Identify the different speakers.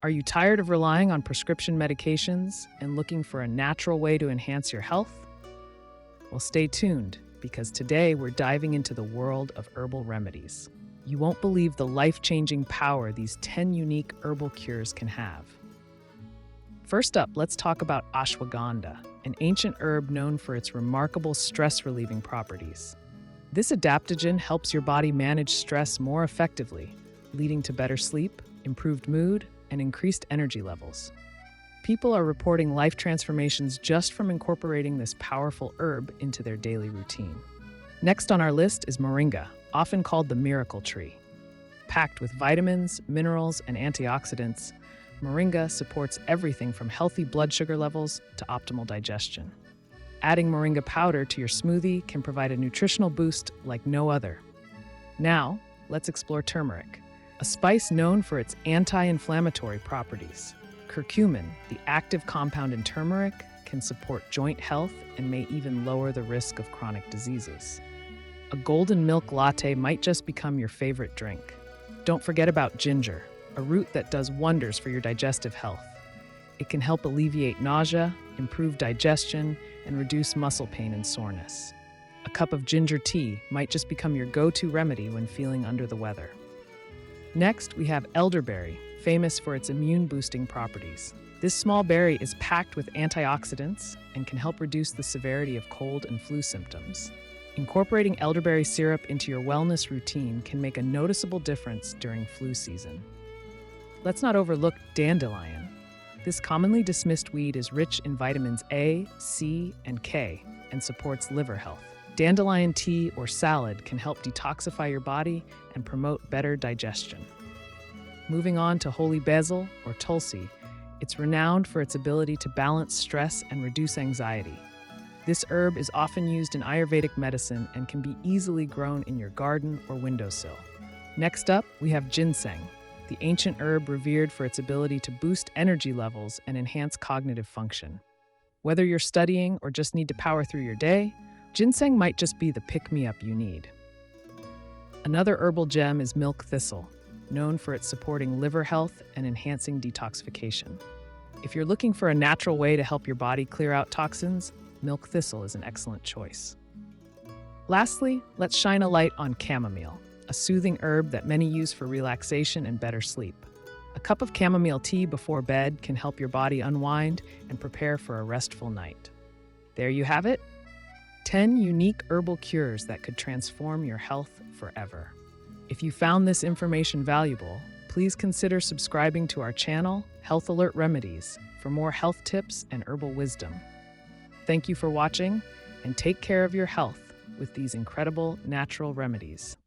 Speaker 1: Are you tired of relying on prescription medications and looking for a natural way to enhance your health? Well, stay tuned because today we're diving into the world of herbal remedies. You won't believe the life-changing power these 10 unique herbal cures can have. First up, let's talk about ashwagandha, an ancient herb known for its remarkable stress-relieving properties. This adaptogen helps your body manage stress more effectively, leading to better sleep, improved mood, and increased energy levels. People are reporting life transformations just from incorporating this powerful herb into their daily routine. Next on our list is Moringa, often called the miracle tree. Packed with vitamins, minerals, and antioxidants, Moringa supports everything from healthy blood sugar levels to optimal digestion. Adding Moringa powder to your smoothie can provide a nutritional boost like no other. Now, let's explore turmeric, a spice known for its anti-inflammatory properties. Curcumin, the active compound in turmeric, can support joint health and may even lower the risk of chronic diseases. A golden milk latte might just become your favorite drink. Don't forget about ginger, a root that does wonders for your digestive health. It can help alleviate nausea, improve digestion, and reduce muscle pain and soreness. A cup of ginger tea might just become your go-to remedy when feeling under the weather. Next, we have elderberry, famous for its immune-boosting properties. This small berry is packed with antioxidants and can help reduce the severity of cold and flu symptoms. Incorporating elderberry syrup into your wellness routine can make a noticeable difference during flu season. Let's not overlook dandelion. This commonly dismissed weed is rich in vitamins A, C, and K and supports liver health. Dandelion tea or salad can help detoxify your body and promote better digestion. Moving on to holy basil or Tulsi, it's renowned for its ability to balance stress and reduce anxiety. This herb is often used in Ayurvedic medicine and can be easily grown in your garden or windowsill. Next up, we have ginseng, the ancient herb revered for its ability to boost energy levels and enhance cognitive function. Whether you're studying or just need to power through your day, ginseng might just be the pick-me-up you need. Another herbal gem is milk thistle, known for its supporting liver health and enhancing detoxification. If you're looking for a natural way to help your body clear out toxins, milk thistle is an excellent choice. Lastly, let's shine a light on chamomile, a soothing herb that many use for relaxation and better sleep. A cup of chamomile tea before bed can help your body unwind and prepare for a restful night. There you have it, 10 unique herbal cures that could transform your health forever. If you found this information valuable, please consider subscribing to our channel, Health Alert Remedies, for more health tips and herbal wisdom. Thank you for watching, and take care of your health with these incredible natural remedies.